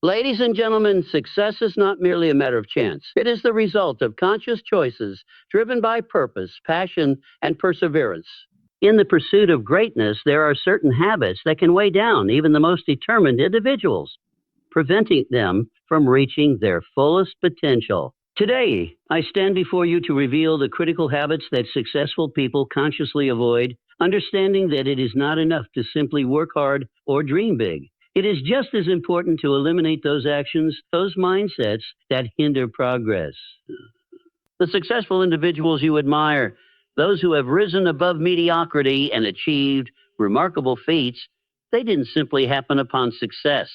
Ladies and gentlemen, success is not merely a matter of chance. It is the result of conscious choices driven by purpose, passion, and perseverance. In the pursuit of greatness, there are certain habits that can weigh down even the most determined individuals, preventing them from reaching their fullest potential. Today, I stand before you to reveal the critical habits that successful people consciously avoid, understanding that it is not enough to simply work hard or dream big. It is just as important to eliminate those actions, those mindsets that hinder progress. The successful individuals you admire, those who have risen above mediocrity and achieved remarkable feats, they didn't simply happen upon success.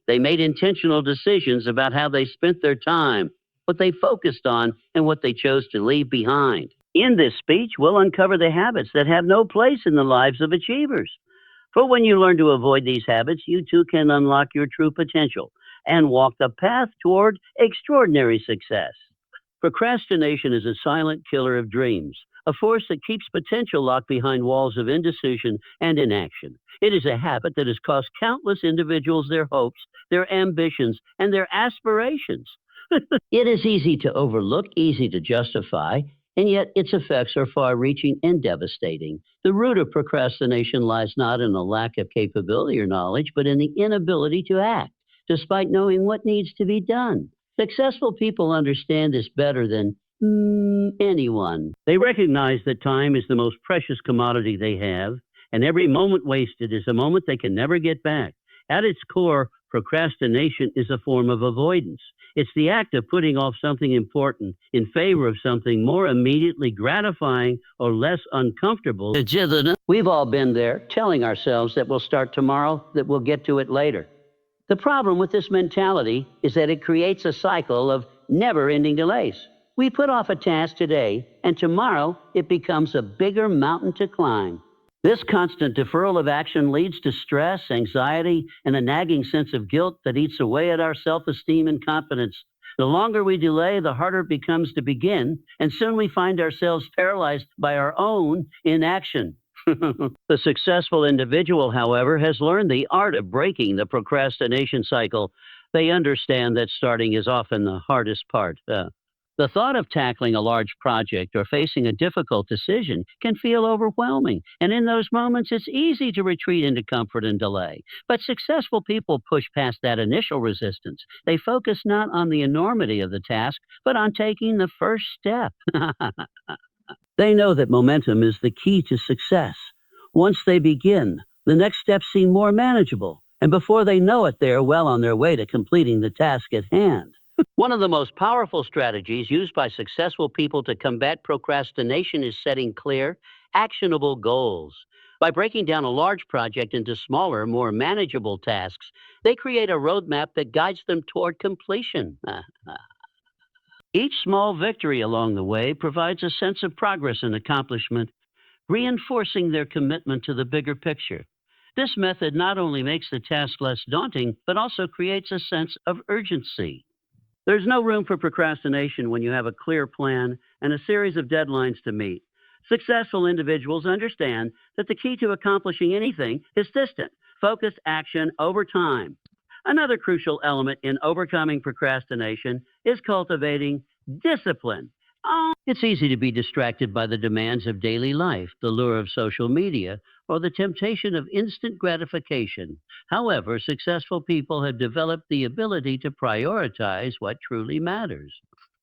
They made intentional decisions about how they spent their time, what they focused on, and what they chose to leave behind. In this speech, we'll uncover the habits that have no place in the lives of achievers. For when you learn to avoid these habits, you too can unlock your true potential and walk the path toward extraordinary success. Procrastination is a silent killer of dreams, a force that keeps potential locked behind walls of indecision and inaction. It is a habit that has cost countless individuals their hopes, their ambitions, and their aspirations. It is easy to overlook, easy to justify, and yet its effects are far reaching and devastating. The root of procrastination lies not in a lack of capability or knowledge, but in the inability to act, despite knowing what needs to be done. Successful people understand this better than anyone. They recognize that time is the most precious commodity they have, and every moment wasted is a moment they can never get back. At its core, procrastination is a form of avoidance. It's the act of putting off something important in favor of something more immediately gratifying or less uncomfortable. We've all been there, telling ourselves that we'll start tomorrow, that we'll get to it later. The problem with this mentality is that it creates a cycle of never-ending delays. We put off a task today, and tomorrow it becomes a bigger mountain to climb. This constant deferral of action leads to stress, anxiety, and a nagging sense of guilt that eats away at our self-esteem and confidence. The longer we delay, the harder it becomes to begin, and soon we find ourselves paralyzed by our own inaction. The successful individual, however, has learned the art of breaking the procrastination cycle. They understand that starting is often the hardest part. The thought of tackling a large project or facing a difficult decision can feel overwhelming, and in those moments it's easy to retreat into comfort and delay. But successful people push past that initial resistance. They focus not on the enormity of the task, but on taking the first step. They know that momentum is the key to success. Once they begin, the next steps seem more manageable, and before they know it, they are well on their way to completing the task at hand. One of the most powerful strategies used by successful people to combat procrastination is setting clear, actionable goals. By breaking down a large project into smaller, more manageable tasks, they create a roadmap that guides them toward completion. Each small victory along the way provides a sense of progress and accomplishment, reinforcing their commitment to the bigger picture. This method not only makes the task less daunting, but also creates a sense of urgency. There's no room for procrastination when you have a clear plan and a series of deadlines to meet. Successful individuals understand that the key to accomplishing anything is consistent, focused action over time. Another crucial element in overcoming procrastination is cultivating discipline. It's easy to be distracted by the demands of daily life, the lure of social media, or the temptation of instant gratification. However, successful people have developed the ability to prioritize what truly matters.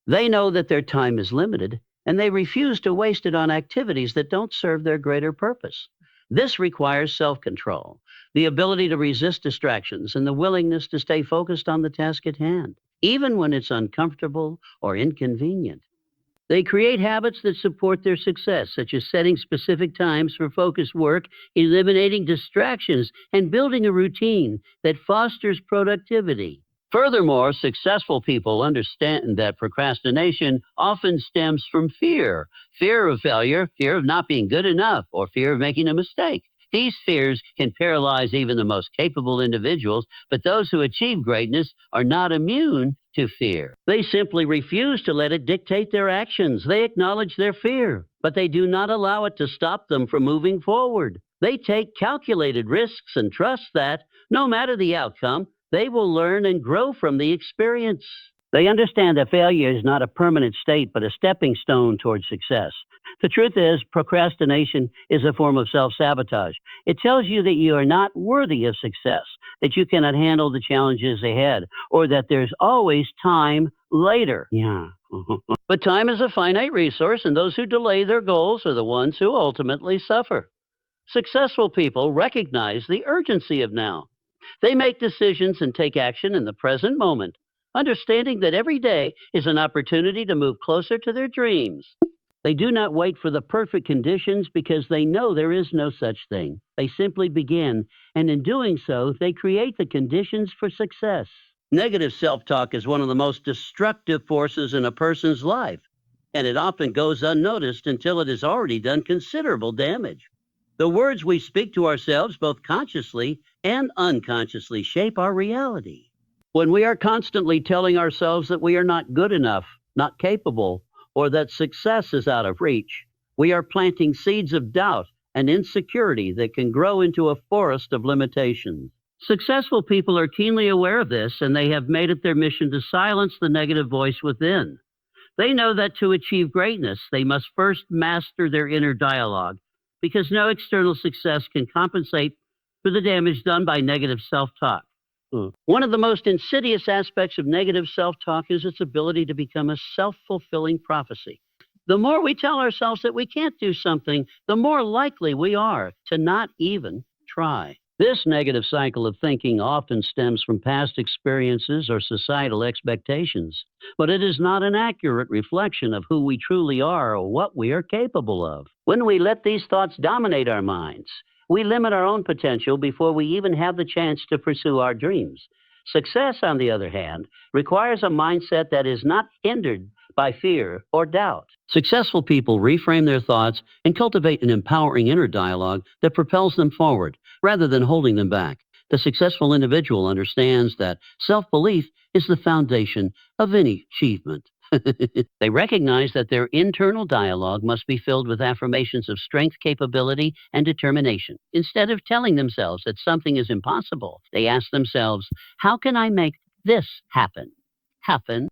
They know that their time is limited, and they refuse to waste it on activities that don't serve their greater purpose. This requires self-control, the ability to resist distractions, and the willingness to stay focused on the task at hand, even when it's uncomfortable or inconvenient. They create habits that support their success, such as setting specific times for focused work, eliminating distractions, and building a routine that fosters productivity. Furthermore, successful people understand that procrastination often stems from fear of failure, fear of not being good enough, or fear of making a mistake. These fears can paralyze even the most capable individuals, but those who achieve greatness are not immune to fear. They simply refuse to let it dictate their actions. They acknowledge their fear, but they do not allow it to stop them from moving forward. They take calculated risks and trust that, no matter the outcome, They will learn and grow from the experience. They understand that failure is not a permanent state, but a stepping stone towards success. The truth is, procrastination is a form of self sabotage. It tells you that you are not worthy of success, that you cannot handle the challenges ahead, or that there's always time later. Yeah. But time is a finite resource, and those who delay their goals are the ones who ultimately suffer. Successful people recognize the urgency of now. They make decisions and take action in the present moment, understanding that every day is an opportunity to move closer to their dreams. They do not wait for the perfect conditions because they know there is no such thing. They simply begin, and in doing so, they create the conditions for success. Negative self talk is one of the most destructive forces in a person's life, and it often goes unnoticed until it has already done considerable damage. The words we speak to ourselves, both consciously and unconsciously, shape our reality. When we are constantly telling ourselves that we are not good enough, not capable, or that success is out of reach, we are planting seeds of doubt and insecurity that can grow into a forest of limitations. Successful people are keenly aware of this, and they have made it their mission to silence the negative voice within. They know that to achieve greatness, they must first master their inner dialogue, because no external success can compensate for the damage done by negative self-talk. One of the most insidious aspects of negative self-talk is its ability to become a self-fulfilling prophecy. The more we tell ourselves that we can't do something, the more likely we are to not even try. This negative cycle of thinking often stems from past experiences or societal expectations, but it is not an accurate reflection of who we truly are or what we are capable of. When we let these thoughts dominate our minds, we limit our own potential before we even have the chance to pursue our dreams. Success, on the other hand, requires a mindset that is not hindered by fear or doubt. Successful people reframe their thoughts and cultivate an empowering inner dialogue that propels them forward rather than holding them back. The successful individual understands that self-belief is the foundation of any achievement. They recognize that their internal dialogue must be filled with affirmations of strength, capability, and determination. Instead of telling themselves that something is impossible, they ask themselves, how can I make this happen?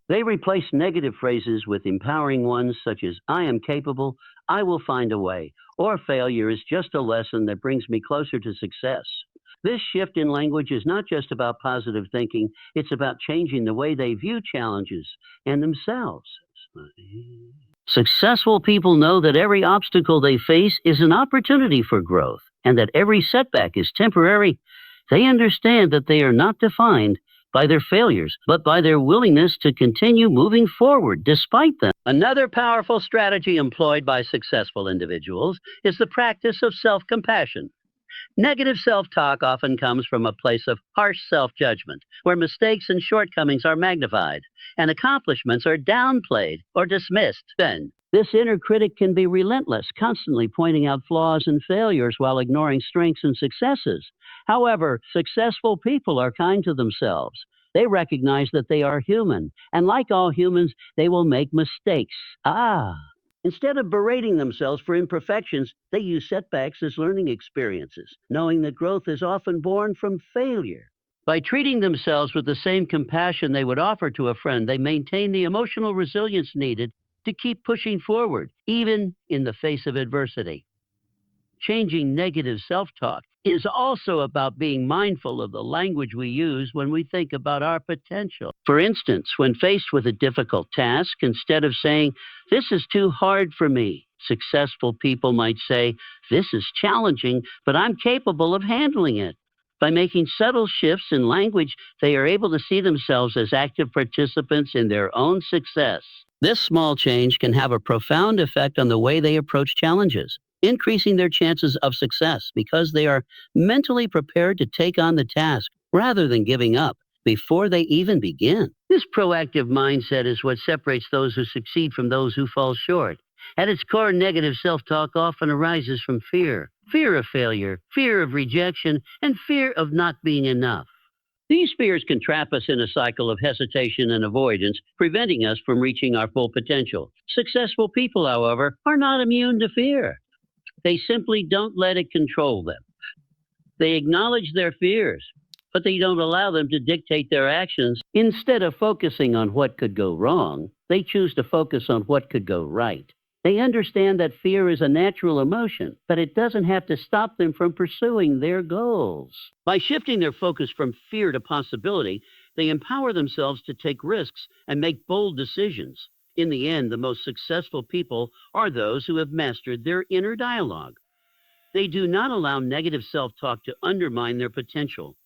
They replace negative phrases with empowering ones such as, I am capable, I will find a way, or failure is just a lesson that brings me closer to success. This shift in language is not just about positive thinking, it's about changing the way they view challenges and themselves. Successful people know that every obstacle they face is an opportunity for growth, and that every setback is temporary. They understand that they are not defined by their failures, but by their willingness to continue moving forward despite them. Another powerful strategy employed by successful individuals is the practice of self-compassion. Negative self-talk often comes from a place of harsh self-judgment, where mistakes and shortcomings are magnified, and accomplishments are downplayed or dismissed. Then, this inner critic can be relentless, constantly pointing out flaws and failures while ignoring strengths and successes. However, successful people are kind to themselves. They recognize that they are human, and like all humans, they will make mistakes. Instead of berating themselves for imperfections, they use setbacks as learning experiences, knowing that growth is often born from failure. By treating themselves with the same compassion they would offer to a friend, they maintain the emotional resilience needed to keep pushing forward, even in the face of adversity. Changing negative self-talk is also about being mindful of the language we use when we think about our potential. For instance, when faced with a difficult task, instead of saying, this is too hard for me, successful people might say, this is challenging, but I'm capable of handling it. By making subtle shifts in language, they are able to see themselves as active participants in their own success. This small change can have a profound effect on the way they approach challenges, increasing their chances of success because they are mentally prepared to take on the task rather than giving up before they even begin. This proactive mindset is what separates those who succeed from those who fall short. At its core, negative self-talk often arises from fear. Fear of failure, fear of rejection, and fear of not being enough. These fears can trap us in a cycle of hesitation and avoidance, preventing us from reaching our full potential. Successful people, however, are not immune to fear. They simply don't let it control them. They acknowledge their fears, but they don't allow them to dictate their actions. Instead of focusing on what could go wrong, they choose to focus on what could go right. They understand that fear is a natural emotion, but it doesn't have to stop them from pursuing their goals. By shifting their focus from fear to possibility, they empower themselves to take risks and make bold decisions. In the end, the most successful people are those who have mastered their inner dialogue. They do not allow negative self-talk to undermine their potential.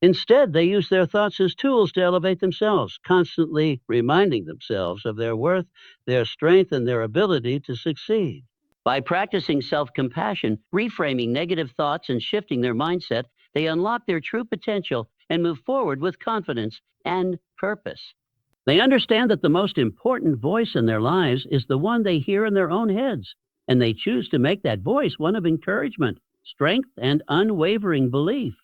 Instead, they use their thoughts as tools to elevate themselves, constantly reminding themselves of their worth, their strength, and their ability to succeed. By practicing self-compassion, reframing negative thoughts, and shifting their mindset, they unlock their true potential and move forward with confidence and purpose. They understand that the most important voice in their lives is the one they hear in their own heads, and they choose to make that voice one of encouragement, strength, and unwavering belief.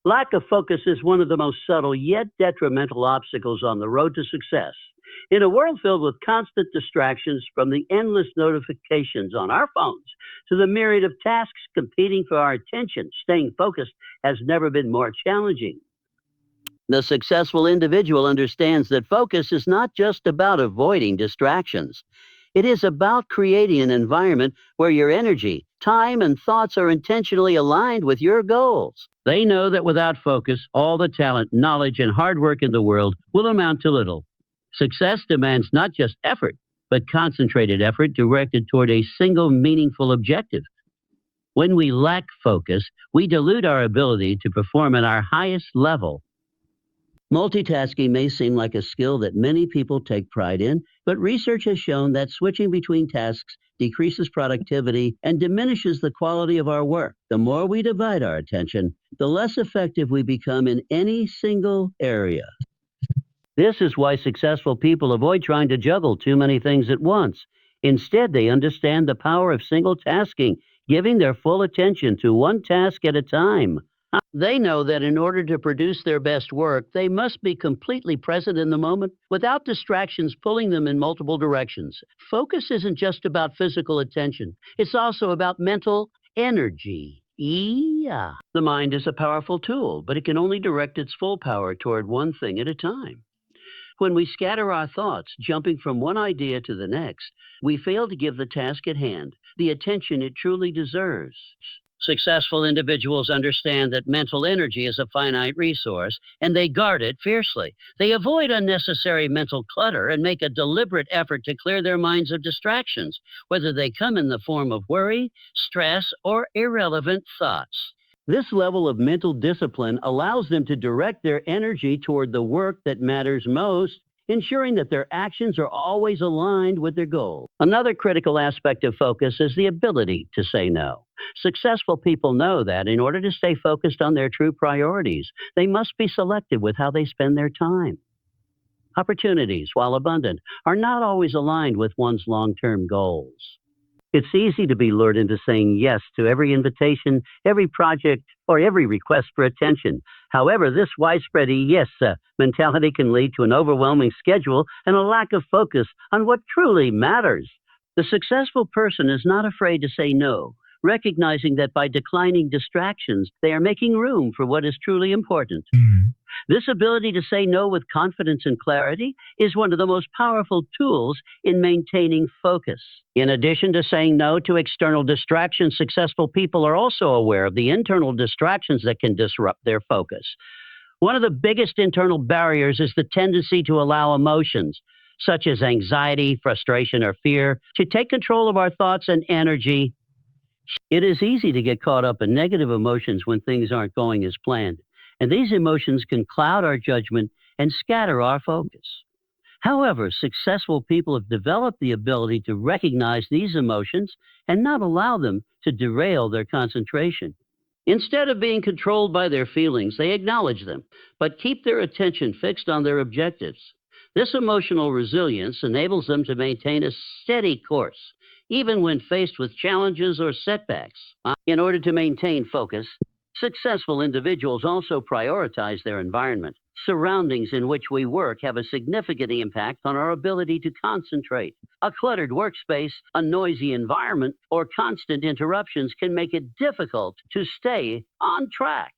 Lack of focus is one of the most subtle yet detrimental obstacles on the road to success. In a world filled with constant distractions, from the endless notifications on our phones to the myriad of tasks competing for our attention, staying focused has never been more challenging. The successful individual understands that focus is not just about avoiding distractions. It is about creating an environment where your energy, time, and thoughts are intentionally aligned with your goals. They know that without focus, all the talent, knowledge, and hard work in the world will amount to little. Success demands not just effort, but concentrated effort directed toward a single meaningful objective. When we lack focus, we dilute our ability to perform at our highest level. Multitasking may seem like a skill that many people take pride in, but research has shown that switching between tasks decreases productivity and diminishes the quality of our work. The more we divide our attention, the less effective we become in any single area. This is why successful people avoid trying to juggle too many things at once. Instead, they understand the power of single tasking, giving their full attention to one task at a time. They know that in order to produce their best work, they must be completely present in the moment without distractions pulling them in multiple directions. Focus isn't just about physical attention, it's also about mental energy. Yeah. The mind is a powerful tool, but it can only direct its full power toward one thing at a time. When we scatter our thoughts, jumping from one idea to the next, we fail to give the task at hand the attention it truly deserves. Successful individuals understand that mental energy is a finite resource, and they guard it fiercely. They avoid unnecessary mental clutter and make a deliberate effort to clear their minds of distractions, whether they come in the form of worry, stress, or irrelevant thoughts. This level of mental discipline allows them to direct their energy toward the work that matters most, ensuring that their actions are always aligned with their goals. Another critical aspect of focus is the ability to say no. Successful people know that in order to stay focused on their true priorities, they must be selective with how they spend their time. Opportunities, while abundant, are not always aligned with one's long-term goals. It's easy to be lured into saying yes to every invitation, every project, or every request for attention. However, this widespread yes mentality can lead to an overwhelming schedule and a lack of focus on what truly matters. The successful person is not afraid to say no, recognizing that by declining distractions, they are making room for what is truly important. This ability to say no with confidence and clarity is one of the most powerful tools in maintaining focus. In addition to saying no to external distractions, successful people are also aware of the internal distractions that can disrupt their focus. One of the biggest internal barriers is the tendency to allow emotions, such as anxiety, frustration, or fear, to take control of our thoughts and energy. It is easy to get caught up in negative emotions when things aren't going as planned, and these emotions can cloud our judgment and scatter our focus. However, successful people have developed the ability to recognize these emotions and not allow them to derail their concentration. Instead of being controlled by their feelings, they acknowledge them, but keep their attention fixed on their objectives. This emotional resilience enables them to maintain a steady course, even when faced with challenges or setbacks. In order to maintain focus, successful individuals also prioritize their environment. Surroundings in which we work have a significant impact on our ability to concentrate. A cluttered workspace, a noisy environment, or constant interruptions can make it difficult to stay on track.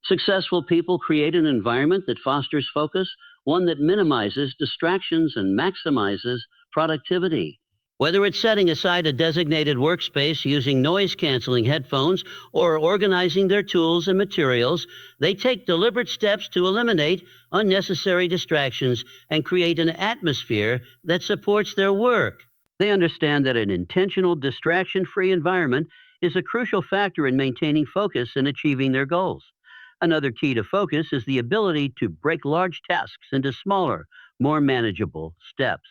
Successful people create an environment that fosters focus, one that minimizes distractions and maximizes productivity. Whether it's setting aside a designated workspace using noise-canceling headphones or organizing their tools and materials, they take deliberate steps to eliminate unnecessary distractions and create an atmosphere that supports their work. They understand that an intentional, distraction-free environment is a crucial factor in maintaining focus and achieving their goals. Another key to focus is the ability to break large tasks into smaller, more manageable steps.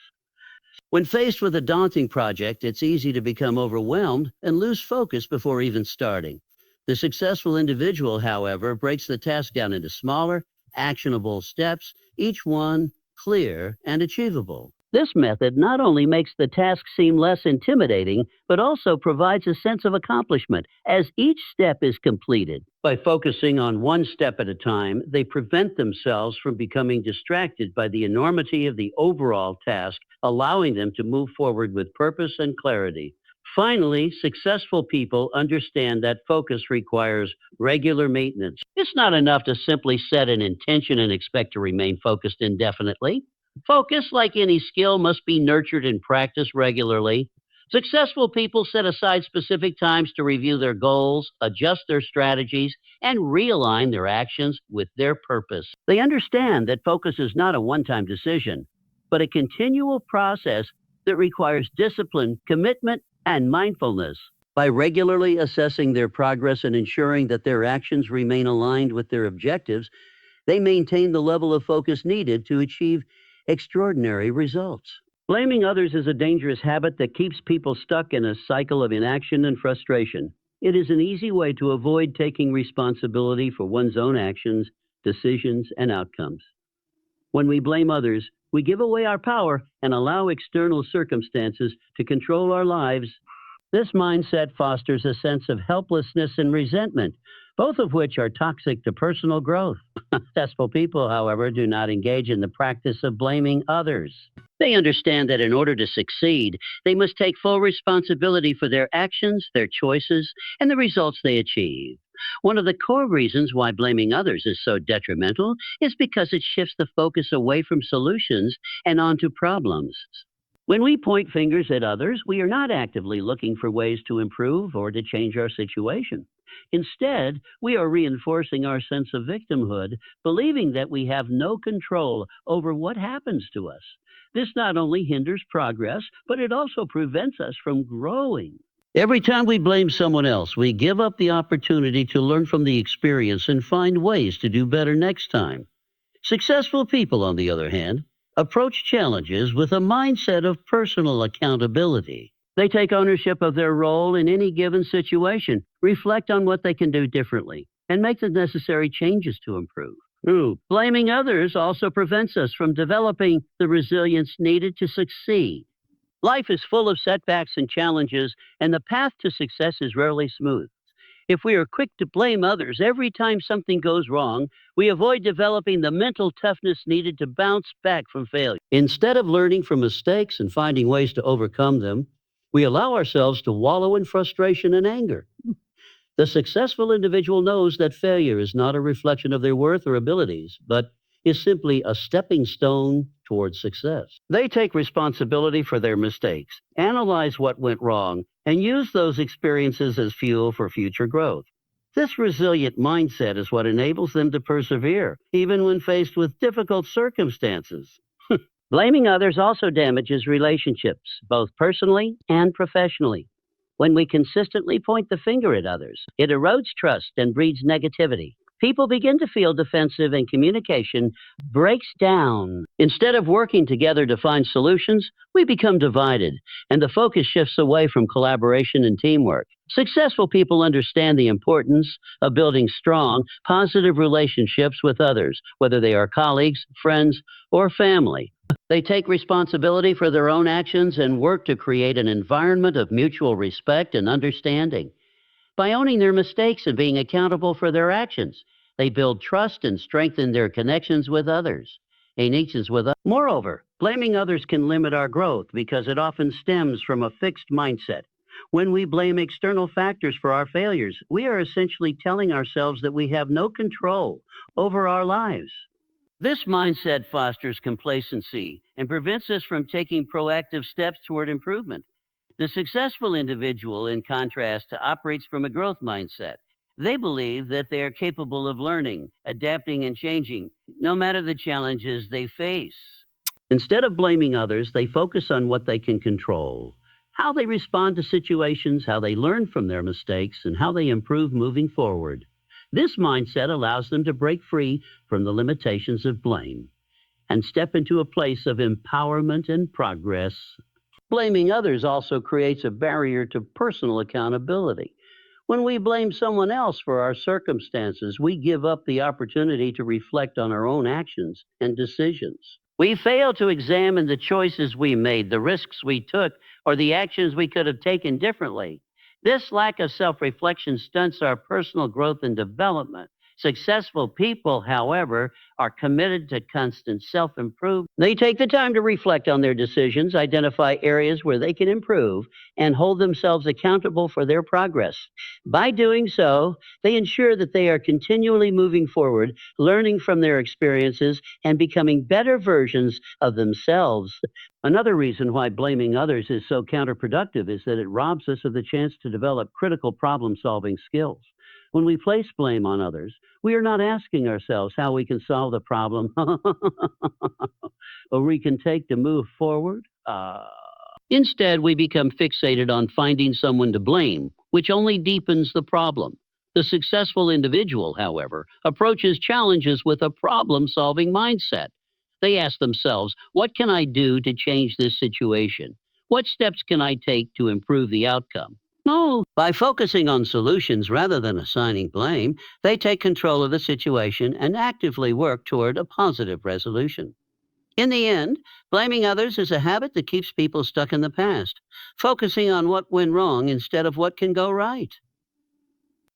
When faced with a daunting project, it's easy to become overwhelmed and lose focus before even starting. The successful individual, however, breaks the task down into smaller, actionable steps, each one clear and achievable. This method not only makes the task seem less intimidating, but also provides a sense of accomplishment as each step is completed. By focusing on one step at a time, they prevent themselves from becoming distracted by the enormity of the overall task, allowing them to move forward with purpose and clarity. Finally, successful people understand that focus requires regular maintenance. It's not enough to simply set an intention and expect to remain focused indefinitely. Focus, like any skill, must be nurtured and practiced regularly. Successful people set aside specific times to review their goals, adjust their strategies, and realign their actions with their purpose. They understand that focus is not a one-time decision, but a continual process that requires discipline, commitment, and mindfulness. By regularly assessing their progress and ensuring that their actions remain aligned with their objectives, they maintain the level of focus needed to achieve extraordinary results. Blaming others is a dangerous habit that keeps people stuck in a cycle of inaction and frustration. It is an easy way to avoid taking responsibility for one's own actions, decisions, and outcomes. When we blame others, we give away our power and allow external circumstances to control our lives. This mindset fosters a sense of helplessness and resentment, both of which are toxic to personal growth. Successful people, however, do not engage in the practice of blaming others. They understand that in order to succeed, they must take full responsibility for their actions, their choices, and the results they achieve. One of the core reasons why blaming others is so detrimental is because it shifts the focus away from solutions and onto problems. When we point fingers at others, we are not actively looking for ways to improve or to change our situation. Instead, we are reinforcing our sense of victimhood, believing that we have no control over what happens to us. This not only hinders progress, but it also prevents us from growing. Every time we blame someone else, we give up the opportunity to learn from the experience and find ways to do better next time. Successful people, on the other hand, approach challenges with a mindset of personal accountability. They take ownership of their role in any given situation, reflect on what they can do differently, and make the necessary changes to improve. Blaming others also prevents us from developing the resilience needed to succeed. Life is full of setbacks and challenges, and the path to success is rarely smooth. If we are quick to blame others every time something goes wrong, we avoid developing the mental toughness needed to bounce back from failure. Instead of learning from mistakes and finding ways to overcome them, we allow ourselves to wallow in frustration and anger. The successful individual knows that failure is not a reflection of their worth or abilities, but is simply a stepping stone towards success. They take responsibility for their mistakes, analyze what went wrong, and use those experiences as fuel for future growth. This resilient mindset is what enables them to persevere, even when faced with difficult circumstances. Blaming others also damages relationships, both personally and professionally. When we consistently point the finger at others, it erodes trust and breeds negativity. People begin to feel defensive and communication breaks down. Instead of working together to find solutions, we become divided, and the focus shifts away from collaboration and teamwork. Successful people understand the importance of building strong, positive relationships with others, whether they are colleagues, friends, or family. They take responsibility for their own actions and work to create an environment of mutual respect and understanding. By owning their mistakes and being accountable for their actions, they build trust and strengthen their connections with others. Moreover, blaming others can limit our growth because it often stems from a fixed mindset. When we blame external factors for our failures, we are essentially telling ourselves that we have no control over our lives. This mindset fosters complacency and prevents us from taking proactive steps toward improvement. The successful individual, in contrast, operates from a growth mindset. They believe that they are capable of learning, adapting, and changing, no matter the challenges they face. Instead of blaming others, they focus on what they can control, how they respond to situations, how they learn from their mistakes, and how they improve moving forward. This mindset allows them to break free from the limitations of blame and step into a place of empowerment and progress. Blaming others also creates a barrier to personal accountability. When we blame someone else for our circumstances, we give up the opportunity to reflect on our own actions and decisions. We fail to examine the choices we made, the risks we took, or the actions we could have taken differently. This lack of self reflection stunts our personal growth and development. Successful people, however, are committed to constant self improvement. They take the time to reflect on their decisions, identify areas where they can improve, and hold themselves accountable for their progress. By doing so, they ensure that they are continually moving forward, learning from their experiences, and becoming better versions of themselves. Another reason why blaming others is so counterproductive is that it robs us of the chance to develop critical problem solving skills. When we place blame on others, we are not asking ourselves how we can solve the problem or we can take to move forward. Instead, we become fixated on finding someone to blame, which only deepens the problem. The successful individual, however, approaches challenges with a problem solving mindset. They ask themselves, what can I do to change this situation? What steps can I take to improve the outcome? No, by focusing on solutions rather than assigning blame, they take control of the situation and actively work toward a positive resolution. In the end, blaming others is a habit that keeps people stuck in the past, focusing on what went wrong instead of what can go right.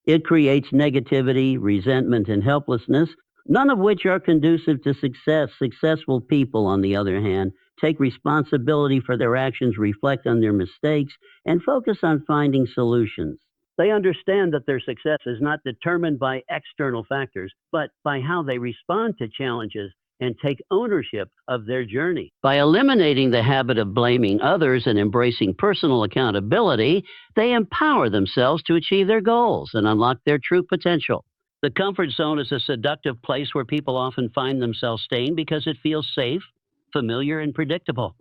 It creates negativity, resentment, and helplessness, none of which are conducive to success. Successful people, on the other hand, take responsibility for their actions, reflect on their mistakes, and focus on finding solutions. They understand that their success is not determined by external factors, but by how they respond to challenges and take ownership of their journey. By eliminating the habit of blaming others and embracing personal accountability, they empower themselves to achieve their goals and unlock their true potential. The comfort zone is a seductive place where people often find themselves staying because it feels safe, familiar, and predictable.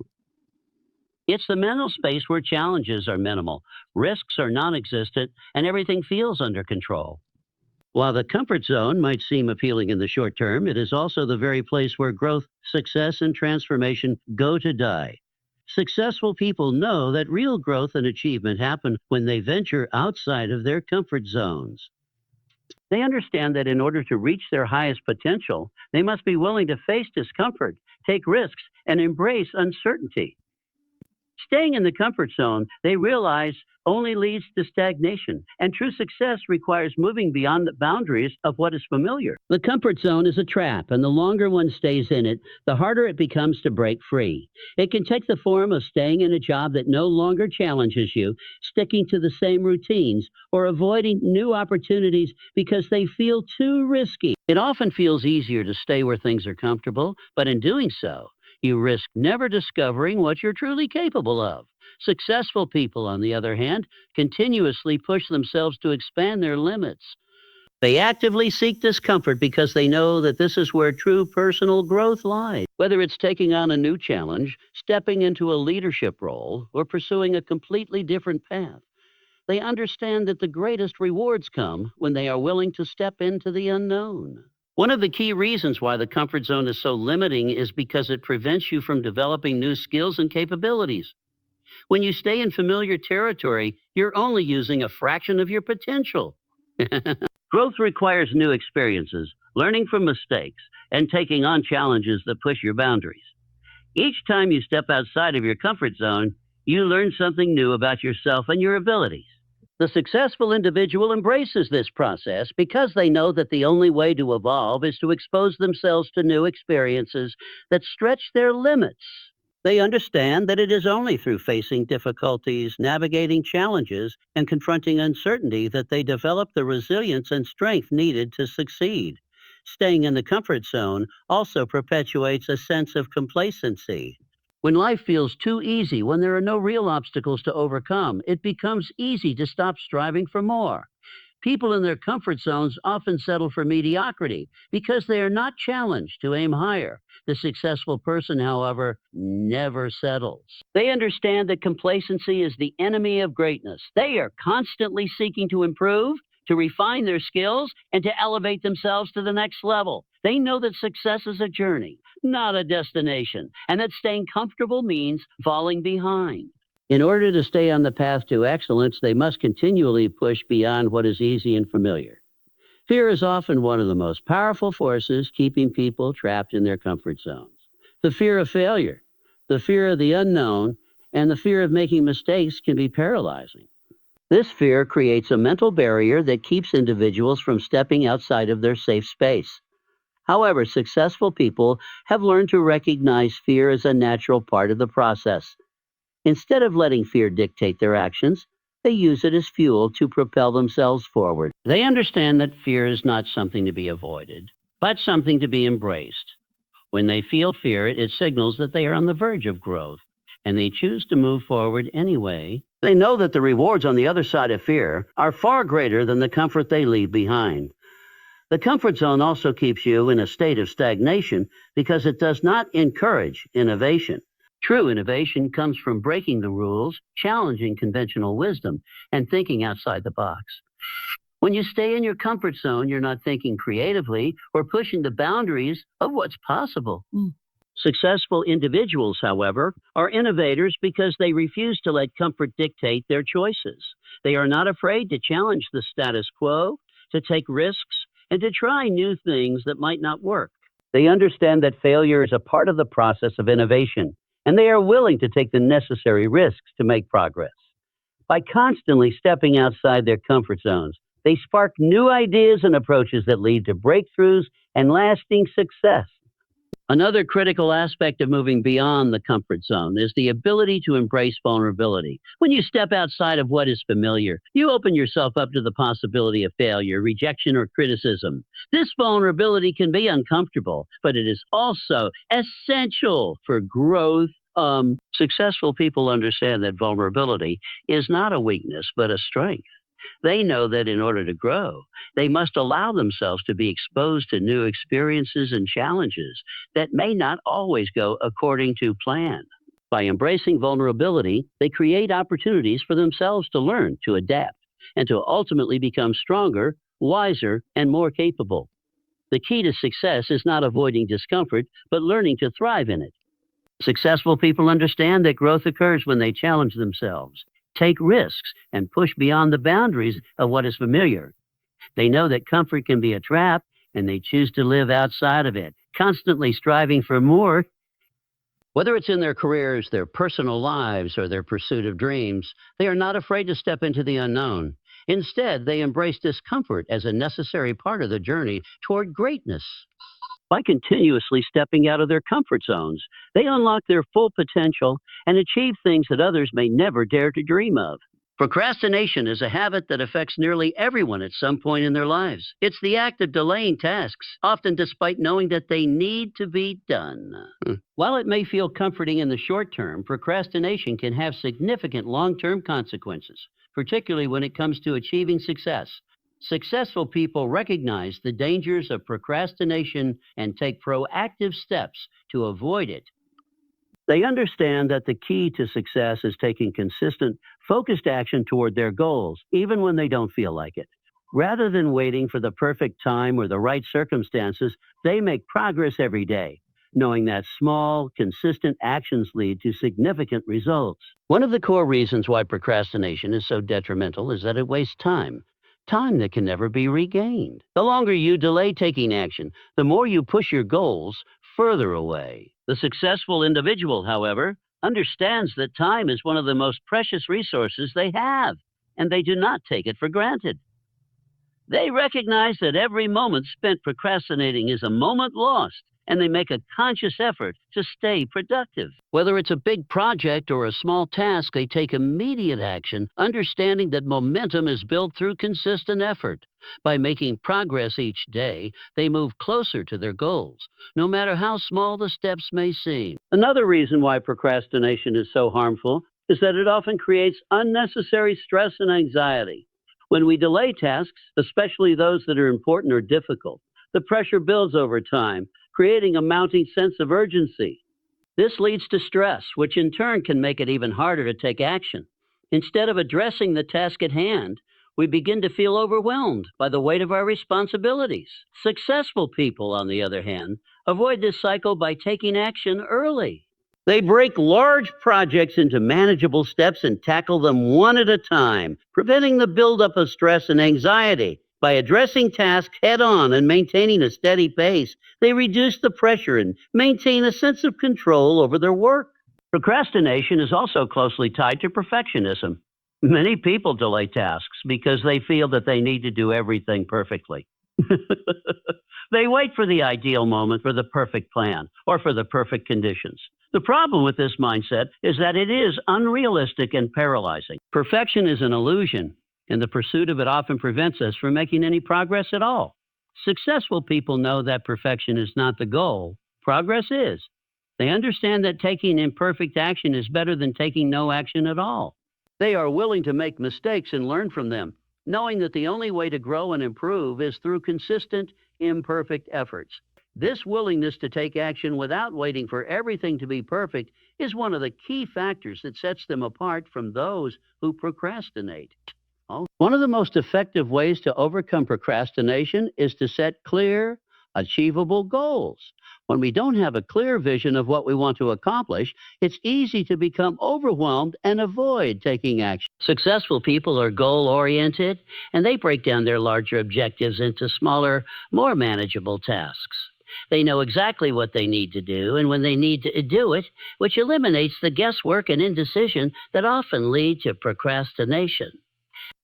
It's the mental space where challenges are minimal, risks are non existent, and everything feels under control. While the comfort zone might seem appealing in the short term, it is also the very place where growth, success, and transformation go to die. Successful people know that real growth and achievement happen when they venture outside of their comfort zones. They understand that in order to reach their highest potential, they must be willing to face discomfort, take risks, and embrace uncertainty. Staying in the comfort zone, they realize, only leads to stagnation, and true success requires moving beyond the boundaries of what is familiar. The comfort zone is a trap, and the longer one stays in it, the harder it becomes to break free. It can take the form of staying in a job that no longer challenges you, sticking to the same routines, or avoiding new opportunities because they feel too risky. It often feels easier to stay where things are comfortable, but in doing so, you risk never discovering what you're truly capable of. Successful people, on the other hand, continuously push themselves to expand their limits. They actively seek discomfort because they know that this is where true personal growth lies. Whether it's taking on a new challenge, stepping into a leadership role, or pursuing a completely different path, they understand that the greatest rewards come when they are willing to step into the unknown. One of the key reasons why the comfort zone is so limiting is because it prevents you from developing new skills and capabilities. When you stay in familiar territory, you're only using a fraction of your potential. Growth requires new experiences, learning from mistakes, and taking on challenges that push your boundaries. Each time you step outside of your comfort zone, you learn something new about yourself and your abilities. The successful individual embraces this process because they know that the only way to evolve is to expose themselves to new experiences that stretch their limits. They understand that it is only through facing difficulties, navigating challenges, and confronting uncertainty that they develop the resilience and strength needed to succeed. Staying in the comfort zone also perpetuates a sense of complacency. When life feels too easy, when there are no real obstacles to overcome, it becomes easy to stop striving for more. People in their comfort zones often settle for mediocrity because they are not challenged to aim higher. The successful person, however, never settles. They understand that complacency is the enemy of greatness. They are constantly seeking to improve, to refine their skills, and to elevate themselves to the next level. They know that success is a journey, not a destination, and that staying comfortable means falling behind. In order to stay on the path to excellence, they must continually push beyond what is easy and familiar. Fear is often one of the most powerful forces keeping people trapped in their comfort zones. The fear of failure, the fear of the unknown, and the fear of making mistakes can be paralyzing. This fear creates a mental barrier that keeps individuals from stepping outside of their safe space. However, successful people have learned to recognize fear as a natural part of the process. Instead of letting fear dictate their actions, they use it as fuel to propel themselves forward. They understand that fear is not something to be avoided, but something to be embraced. When they feel fear, it signals that they are on the verge of growth, and they choose to move forward anyway. They know that the rewards on the other side of fear are far greater than the comfort they leave behind. The comfort zone also keeps you in a state of stagnation because it does not encourage innovation. True innovation comes from breaking the rules, challenging conventional wisdom, and thinking outside the box. When you stay in your comfort zone, you're not thinking creatively or pushing the boundaries of what's possible. Successful individuals, however, are innovators because they refuse to let comfort dictate their choices. They are not afraid to challenge the status quo, to take risks, and to try new things that might not work. They understand that failure is a part of the process of innovation, and they are willing to take the necessary risks to make progress. By constantly stepping outside their comfort zones, they spark new ideas and approaches that lead to breakthroughs and lasting success. Another critical aspect of moving beyond the comfort zone is the ability to embrace vulnerability. When you step outside of what is familiar, you open yourself up to the possibility of failure, rejection, or criticism. This vulnerability can be uncomfortable, but it is also essential for growth. Successful people understand that vulnerability is not a weakness, but a strength. They know that in order to grow, they must allow themselves to be exposed to new experiences and challenges that may not always go according to plan. By embracing vulnerability, they create opportunities for themselves to learn, to adapt, and to ultimately become stronger, wiser, and more capable. The key to success is not avoiding discomfort, but learning to thrive in it. Successful people understand that growth occurs when they challenge themselves, take risks, and push beyond the boundaries of what is familiar. They know that comfort can be a trap, and they choose to live outside of it, constantly striving for more. Whether it's in their careers, their personal lives, or their pursuit of dreams, they are not afraid to step into the unknown. Instead, they embrace discomfort as a necessary part of the journey toward greatness. By continuously stepping out of their comfort zones, they unlock their full potential and achieve things that others may never dare to dream of. Procrastination is a habit that affects nearly everyone at some point in their lives. It's the act of delaying tasks, often despite knowing that they need to be done. While it may feel comforting in the short term, procrastination can have significant long-term consequences, particularly when it comes to achieving success. Successful people recognize the dangers of procrastination and take proactive steps to avoid it. They understand that the key to success is taking consistent, focused action toward their goals, even when they don't feel like it. Rather than waiting for the perfect time or the right circumstances, they make progress every day, knowing that small, consistent actions lead to significant results. One of the core reasons why procrastination is so detrimental is that it wastes time that can never be regained. The longer you delay taking action, the more you push your goals further away. The successful individual, however, understands that time is one of the most precious resources they have, and they do not take it for granted. They recognize that every moment spent procrastinating is a moment lost, and they make a conscious effort to stay productive. Whether it's a big project or a small task, they take immediate action, understanding that momentum is built through consistent effort. By making progress each day, they move closer to their goals, no matter how small the steps may seem. Another reason why procrastination is so harmful is that it often creates unnecessary stress and anxiety. When we delay tasks, especially those that are important or difficult, the pressure builds over time, creating a mounting sense of urgency. This leads to stress, which in turn can make it even harder to take action. Instead of addressing the task at hand, we begin to feel overwhelmed by the weight of our responsibilities. Successful people, on the other hand, avoid this cycle by taking action early. They break large projects into manageable steps and tackle them one at a time, preventing the buildup of stress and anxiety. By addressing tasks head on and maintaining a steady pace, they reduce the pressure and maintain a sense of control over their work. Procrastination is also closely tied to perfectionism. Many people delay tasks because they feel that they need to do everything perfectly. They wait for the ideal moment, for the perfect plan, or for the perfect conditions. The problem with this mindset is that it is unrealistic and paralyzing. Perfection is an illusion, and the pursuit of it often prevents us from making any progress at all. Successful people know that perfection is not the goal. Progress is. They understand that taking imperfect action is better than taking no action at all. They are willing to make mistakes and learn from them, knowing that the only way to grow and improve is through consistent, imperfect efforts. This willingness to take action without waiting for everything to be perfect is one of the key factors that sets them apart from those who procrastinate. One of the most effective ways to overcome procrastination is to set clear, achievable goals. When we don't have a clear vision of what we want to accomplish, it's easy to become overwhelmed and avoid taking action. Successful people are goal-oriented, and they break down their larger objectives into smaller, more manageable tasks. They know exactly what they need to do and when they need to do it, which eliminates the guesswork and indecision that often lead to procrastination.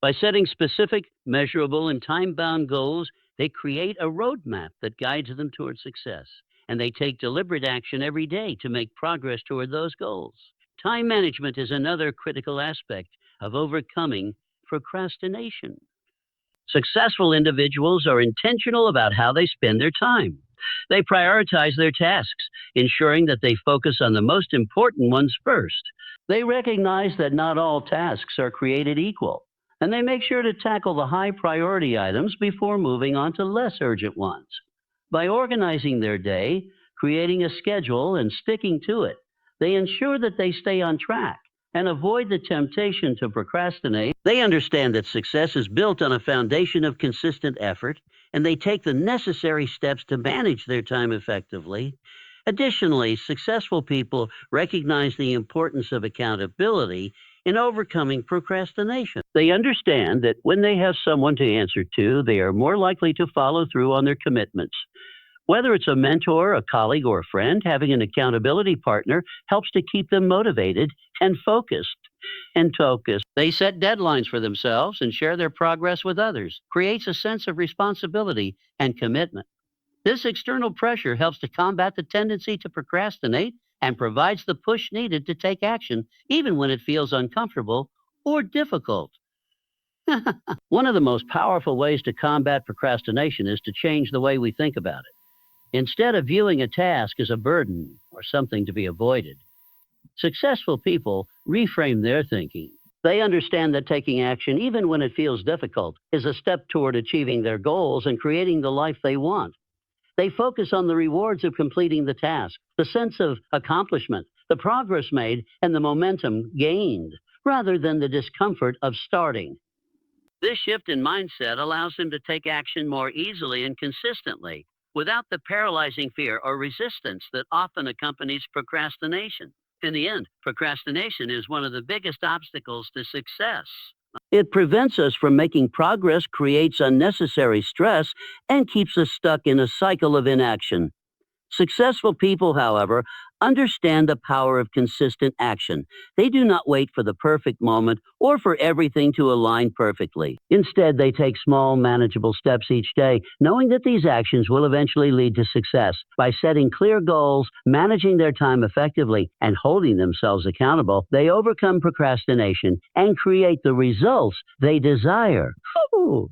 By setting specific, measurable, and time-bound goals, they create a roadmap that guides them toward success, and they take deliberate action every day to make progress toward those goals. Time management is another critical aspect of overcoming procrastination. Successful individuals are intentional about how they spend their time. They prioritize their tasks, ensuring that they focus on the most important ones first. They recognize that not all tasks are created equal, and they make sure to tackle the high priority items before moving on to less urgent ones. By organizing their day, creating a schedule, and sticking to it, they ensure that they stay on track and avoid the temptation to procrastinate. They understand that success is built on a foundation of consistent effort, and they take the necessary steps to manage their time effectively. Additionally, successful people recognize the importance of accountability in overcoming procrastination. They understand that when they have someone to answer to, they are more likely to follow through on their commitments. Whether it's a mentor, a colleague, or a friend, having an accountability partner helps to keep them motivated and focused. They set deadlines for themselves and share their progress with others, creates a sense of responsibility and commitment. This external pressure helps to combat the tendency to procrastinate and provides the push needed to take action, even when it feels uncomfortable or difficult. One of the most powerful ways to combat procrastination is to change the way we think about it. Instead of viewing a task as a burden or something to be avoided, successful people reframe their thinking. They understand that taking action, even when it feels difficult, is a step toward achieving their goals and creating the life they want. They focus on the rewards of completing the task, the sense of accomplishment, the progress made, and the momentum gained, rather than the discomfort of starting. This shift in mindset allows them to take action more easily and consistently, without the paralyzing fear or resistance that often accompanies procrastination. In the end, procrastination is one of the biggest obstacles to success. It prevents us from making progress, creates unnecessary stress, and keeps us stuck in a cycle of inaction. Successful people, however, understand the power of consistent action. They do not wait for the perfect moment or for everything to align perfectly. Instead, they take small, manageable steps each day, knowing that these actions will eventually lead to success. By setting clear goals, managing their time effectively, and holding themselves accountable, they overcome procrastination and create the results they desire. Whew.